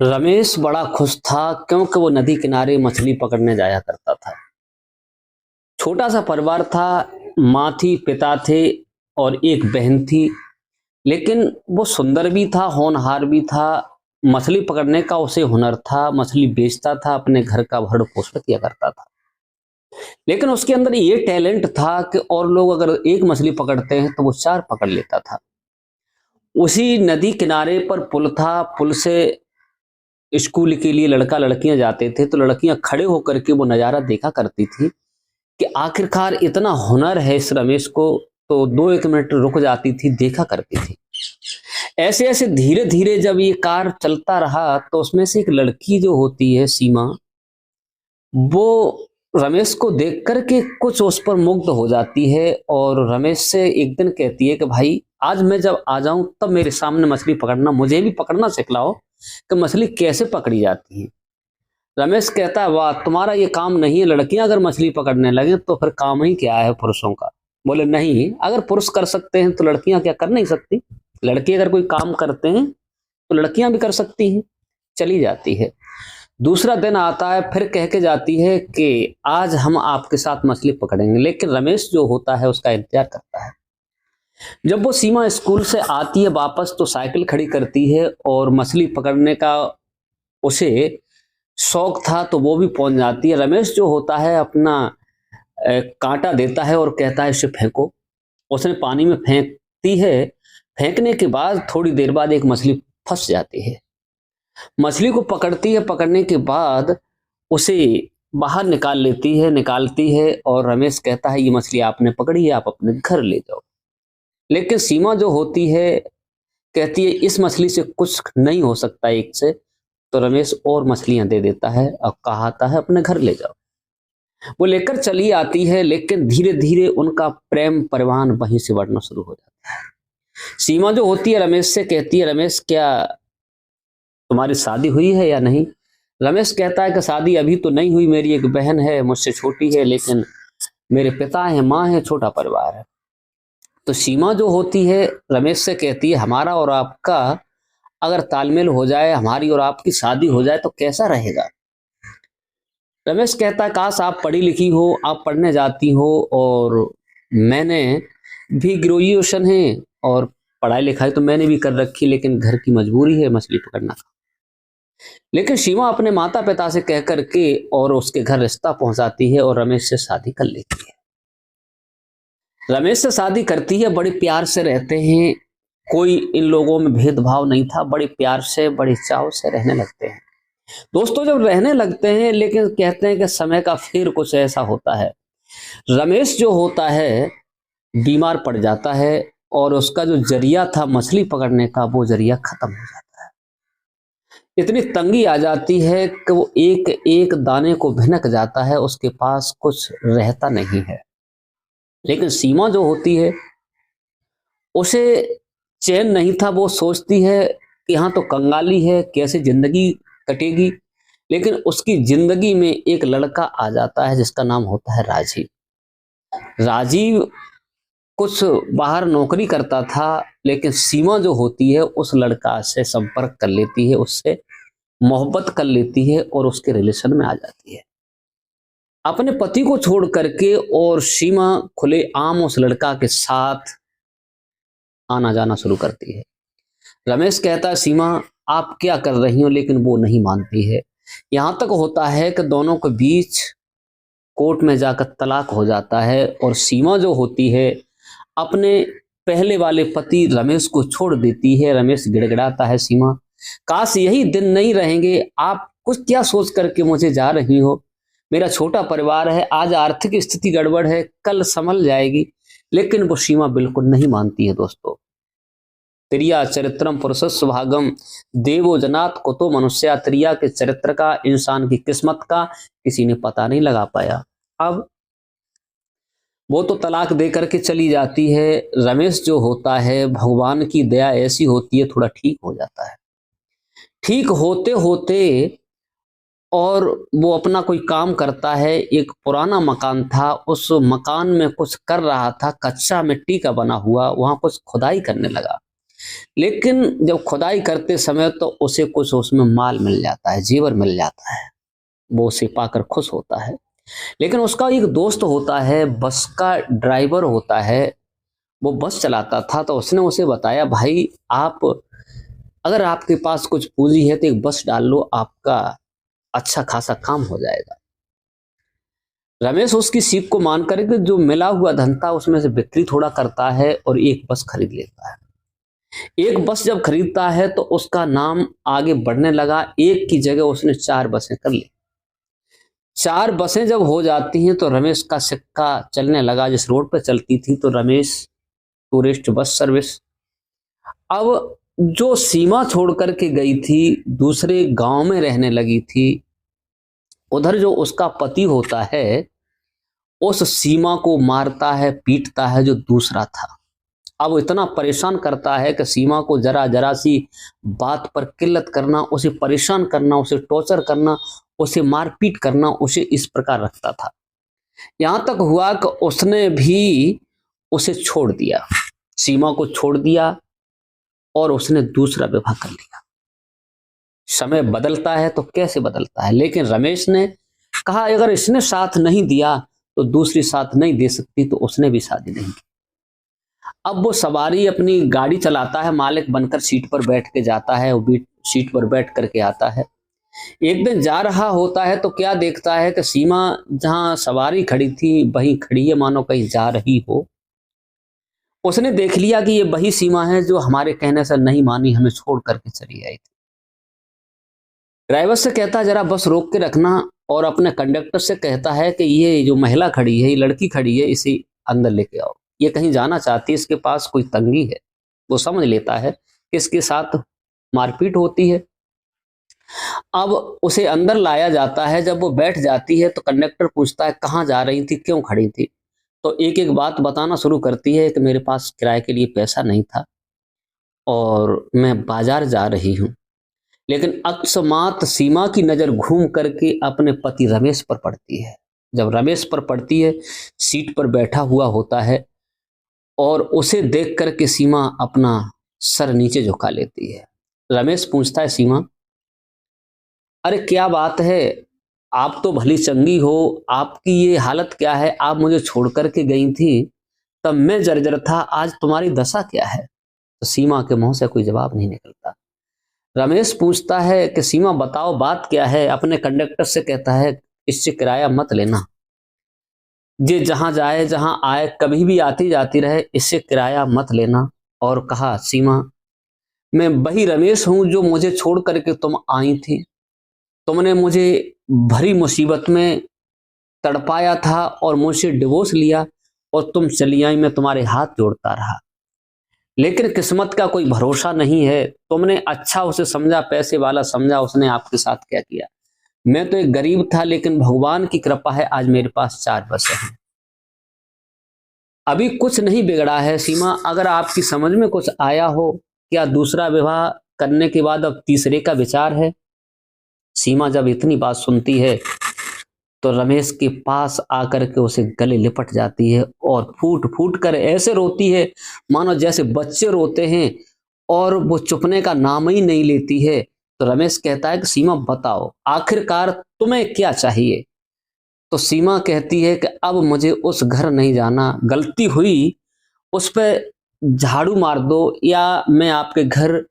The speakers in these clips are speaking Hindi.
रमेश बड़ा खुश था क्योंकि वो नदी किनारे मछली पकड़ने जाया करता था। छोटा सा परिवार था, माँ थी, पिता थे और एक बहन थी। लेकिन वो सुंदर भी था, होनहार भी था। मछली पकड़ने का उसे हुनर था, मछली बेचता था, अपने घर का भरण पोषण किया करता था। लेकिन उसके अंदर ये टैलेंट था कि और लोग अगर एक मछली पकड़ते हैं तो वो चार पकड़ लेता था। उसी नदी किनारे पर पुल था। पुल से स्कूल के लिए लड़का लड़कियां जाते थे तो लड़कियां खड़े होकर के वो नजारा देखा करती थी कि आखिरकार इतना हुनर है इस रमेश को। तो दो एक मिनट रुक जाती थी, देखा करती थी। ऐसे ऐसे धीरे धीरे जब ये कार चलता रहा तो उसमें से एक लड़की जो होती है सीमा, वो रमेश को देख करके कुछ उस पर मुग्ध हो जाती है और रमेश से एक दिन कहती है कि भाई आज मैं जब आ जाऊं तब मेरे सामने मछली पकड़ना, मुझे भी पकड़ना सिखलाओ कि मछली कैसे पकड़ी जाती है। रमेश कहता है वाह, तुम्हारा ये काम नहीं है, लड़कियां अगर मछली पकड़ने लगे तो फिर काम ही क्या है पुरुषों का। बोले नहीं, अगर पुरुष कर सकते हैं तो लड़कियां क्या कर नहीं सकती? लड़के अगर कोई काम करते हैं तो लड़कियां भी कर सकती हैं। चली जाती है। दूसरा दिन आता है, फिर कह के जाती है कि आज हम आपके साथ मछली पकड़ेंगे। लेकिन रमेश जो होता है उसका इंतजार करता है। जब वो सीमा स्कूल से आती है वापस तो साइकिल खड़ी करती है और मछली पकड़ने का उसे शौक था तो वो भी पहुंच जाती है। रमेश जो होता है अपना कांटा देता है और कहता है इसे फेंको। उसने पानी में फेंकती है। फेंकने के बाद थोड़ी देर बाद एक मछली फंस जाती है। मछली को पकड़ती है, पकड़ने के बाद उसे बाहर निकाल लेती है, निकालती है और रमेश कहता है ये मछली आपने पकड़ी है, आप अपने घर ले जाओ। लेकिन सीमा जो होती है कहती है इस मछली से कुछ नहीं हो सकता एक से। तो रमेश और मछलियां दे देता है और कहता है अपने घर ले जाओ। वो लेकर चली आती है, लेकिन धीरे धीरे उनका प्रेम परिवहन वहीं से बढ़ना शुरू हो जाता है। सीमा जो होती है रमेश से कहती है रमेश क्या तुम्हारी शादी हुई है या नहीं? रमेश कहता है कि शादी अभी तो नहीं हुई, मेरी एक बहन है मुझसे छोटी है, लेकिन मेरे पिता है, माँ है, छोटा परिवार है। तो सीमा जो होती है रमेश से कहती है हमारा और आपका अगर तालमेल हो जाए, हमारी और आपकी शादी हो जाए तो कैसा रहेगा? रमेश कहता है काश आप पढ़ी लिखी हो, आप पढ़ने जाती हो और मैंने भी ग्रेजुएशन है और पढ़ाई लिखाई तो मैंने भी कर रखी, लेकिन घर की मजबूरी है मछली पकड़ना। लेकिन सीमा अपने माता पिता से कह करके और उसके घर रिश्ता पहुंचाती है और रमेश से शादी कर लेती है। रमेश से शादी करती है, बड़े प्यार से रहते हैं। कोई इन लोगों में भेदभाव नहीं था, बड़े प्यार से बड़े चाव से रहने लगते हैं। दोस्तों जब रहने लगते हैं, लेकिन कहते हैं कि समय का फेर कुछ ऐसा होता है। रमेश जो होता है बीमार पड़ जाता है और उसका जो जरिया था मछली पकड़ने का वो जरिया खत्म हो जाता है। इतनी तंगी आ जाती है कि वो एक एक दाने को भिनक जाता है, उसके पास कुछ रहता नहीं है। लेकिन सीमा जो होती है उसे चैन नहीं था। वो सोचती है कि यहाँ तो कंगाली है, कैसे जिंदगी कटेगी। लेकिन उसकी जिंदगी में एक लड़का आ जाता है जिसका नाम होता है राजीव। राजीव कुछ बाहर नौकरी करता था, लेकिन सीमा जो होती है उस लड़का से संपर्क कर लेती है, उससे मोहब्बत कर लेती है और उसके रिलेशन में आ जाती है। अपने पति को छोड़ करके और सीमा खुले आम उस लड़का के साथ आना जाना शुरू करती है। रमेश कहता है सीमा आप क्या कर रही हो, लेकिन वो नहीं मानती है। यहां तक होता है कि दोनों के बीच कोर्ट में जाकर तलाक हो जाता है और सीमा जो होती है अपने पहले वाले पति रमेश को छोड़ देती है। रमेश गिड़गिड़ाता है सीमा काश यही दिन नहीं रहेंगे, आप कुछ क्या सोच करके मुझे जा रही हो? मेरा छोटा परिवार है, आज आर्थिक स्थिति गड़बड़ है, कल संभल जाएगी। लेकिन वो सीमा बिल्कुल नहीं मानती है। दोस्तों त्रिया चरित्रम पुरुषस्य भागम देवो जनात कुतो मनुष्या, त्रिया के चरित्र का, इंसान की किस्मत का किसी ने पता नहीं लगा पाया। अब वो तो तलाक दे करके चली जाती है। रमेश जो होता है भगवान की दया ऐसी होती है थोड़ा ठीक हो जाता है। ठीक होते होते और वो अपना कोई काम करता है। एक पुराना मकान था, उस मकान में कुछ कर रहा था, कच्चा मिट्टी का बना हुआ, वहां कुछ खुदाई करने लगा। लेकिन जब खुदाई करते समय तो उसे कुछ उसमें माल मिल जाता है, जेवर मिल जाता है, वो उसे पाकर खुश होता है। लेकिन उसका एक दोस्त होता है, बस का ड्राइवर होता है, वो बस चलाता था, तो उसने उसे बताया, भाई आप अगर आपके पास कुछ पूंजी है तो एक बस डाल लो, आपका अच्छा खासा काम हो जाएगा। रमेश उसकी सीख को मान करके जो मिला हुआ धन था उसमें से बिक्री थोड़ा करता है और एक बस खरीद लेता है। एक बस जब खरीदता है तो उसका नाम आगे बढ़ने लगा, एक की जगह उसने 4 बसें कर ली। 4 बसें जब हो जाती हैं तो रमेश का सिक्का चलने लगा। जिस रोड पर चलती थी तो रमेश टूरिस्ट बस सर्विस। अब जो सीमा छोड़ करके गई थी, दूसरे गांव में रहने लगी थी, उधर जो उसका पति होता है उस सीमा को मारता है, पीटता है जो दूसरा था। अब वो इतना परेशान करता है कि सीमा को जरा जरा सी बात पर किल्लत करना, उसे परेशान करना, उसे टॉर्चर करना, उसे मारपीट करना, उसे इस प्रकार रखता था। यहां तक हुआ कि उसने भी उसे छोड़ दिया, सीमा को छोड़ दिया और उसने दूसरा विवाह कर लिया। समय बदलता है तो कैसे बदलता है, लेकिन रमेश ने कहा अगर इसने साथ नहीं दिया तो दूसरी साथ नहीं दे सकती, तो उसने भी शादी नहीं की। अब वो सवारी अपनी गाड़ी चलाता है, मालिक बनकर सीट पर बैठ के जाता है, वो सीट पर बैठ करके आता है। एक दिन जा रहा होता है तो क्या देखता है कि सीमा जहां सवारी खड़ी थी वहीं खड़ी है, मानो कहीं जा रही हो। उसने देख लिया कि ये वही सीमा है जो हमारे कहने से नहीं मानी, हमें छोड़ करके चली आई थी। ड्राइवर से कहता है जरा बस रोक के रखना, और अपने कंडक्टर से कहता है कि ये जो महिला खड़ी है, ये लड़की खड़ी है, इसे अंदर लेके आओ, ये कहीं जाना चाहती है, इसके पास कोई तंगी है। वो समझ लेता है कि इसके साथ मारपीट होती है। अब उसे अंदर लाया जाता है। जब वो बैठ जाती है तो कंडक्टर पूछता है कहाँ जा रही थी, क्यों खड़ी थी, तो एक एक बात बताना शुरू करती है कि मेरे पास किराए के लिए पैसा नहीं था और मैं बाजार जा रही हूँ। लेकिन अकस्मात सीमा की नजर घूम करके अपने पति रमेश पर पड़ती है। जब रमेश पर पड़ती है, सीट पर बैठा हुआ होता है और उसे देख करके सीमा अपना सर नीचे झुका लेती है। रमेश पूछता है सीमा, अरे क्या बात है, आप तो भली चंगी हो, आपकी ये हालत क्या है, आप मुझे छोड़ करके गई थी, तब मैं जर्जर था, आज तुम्हारी दशा क्या है। तो सीमा के मुंह से कोई जवाब नहीं निकलता। रमेश पूछता है कि सीमा बताओ बात क्या है। अपने कंडक्टर से कहता है इससे किराया मत लेना, ये जहां जाए जहां आए, कभी भी आती जाती रहे, इससे किराया मत लेना। और कहा सीमा मैं वही रमेश हूं जो मुझे छोड़ करके तुम आई थी, तुमने मुझे भरी मुसीबत में तड़पाया था और मुझसे डिवोर्स लिया और तुम चली आई, मैं तुम्हारे हाथ जोड़ता रहा। लेकिन किस्मत का कोई भरोसा नहीं है, तुमने अच्छा उसे समझा, पैसे वाला समझा, उसने आपके साथ क्या किया। मैं तो एक गरीब था, लेकिन भगवान की कृपा है आज मेरे पास 4 बसें हैं। अभी कुछ नहीं बिगड़ा है सीमा, अगर आपकी समझ में कुछ आया हो, क्या दूसरा विवाह करने के बाद अब तीसरे का विचार है। सीमा जब इतनी बात सुनती है तो रमेश के पास आकर के उसे गले लिपट जाती है और फूट फूट कर ऐसे रोती है मानो जैसे बच्चे रोते हैं, और वो चुपने का नाम ही नहीं लेती है। तो रमेश कहता है कि सीमा बताओ आखिरकार तुम्हें क्या चाहिए। तो सीमा कहती है कि अब मुझे उस घर नहीं जाना, गलती हुई उस पर झाड़ू मार दो, या मैं आपके घर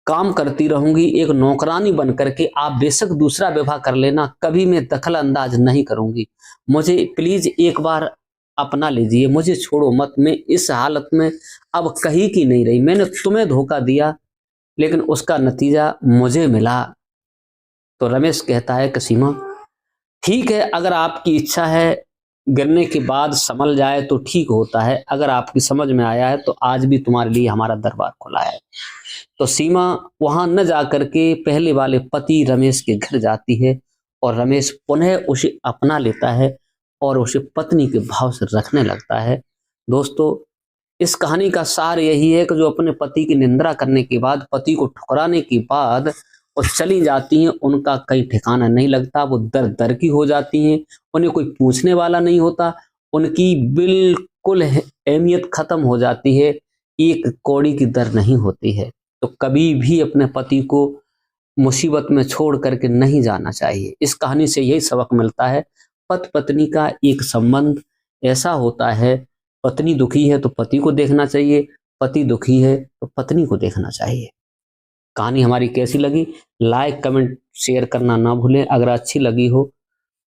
काम करती रहूंगी एक नौकरानी बन करके, आप बेशक दूसरा विवाह कर लेना, कभी मैं दखल अंदाज नहीं करूंगी, मुझे प्लीज एक बार अपना लीजिए, मुझे छोड़ो मत, मैं इस हालत में अब कहीं की नहीं रही, मैंने तुम्हें धोखा दिया लेकिन उसका नतीजा मुझे मिला। तो रमेश कहता है कि सीमा ठीक है, अगर आपकी इच्छा है गिरने के बाद संभल जाए तो ठीक होता है, अगर आपकी समझ में आया है तो आज भी तुम्हारे लिए हमारा दरबार खुला है। तो सीमा वहां न जाकर के पहले वाले पति रमेश के घर जाती है और रमेश पुनः उसे अपना लेता है और उसे पत्नी के भाव से रखने लगता है। दोस्तों, इस कहानी का सार यही है कि जो अपने पति की निंदा करने के बाद, पति को ठुकराने के बाद वो चली जाती हैं, उनका कहीं ठिकाना नहीं लगता, वो दर दर की हो जाती हैं, उन्हें कोई पूछने वाला नहीं होता, उनकी बिल्कुल अहमियत खत्म हो जाती है। एक कौड़ी की दर नहीं होती है। तो कभी भी अपने पति को मुसीबत में छोड़ करके नहीं जाना चाहिए। इस कहानी से यही सबक मिलता है, पति पत्नी का एक संबंध ऐसा होता है, पत्नी दुखी है तो पति को देखना चाहिए, पति दुखी है तो पत्नी को देखना चाहिए। कहानी हमारी कैसी लगी, लाइक कमेंट शेयर करना ना भूलें। अगर अच्छी लगी हो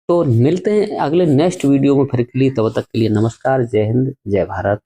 तो मिलते हैं अगले नेक्स्ट वीडियो में फिर के लिए। तब तक के लिए नमस्कार, जय हिंद, जय भारत।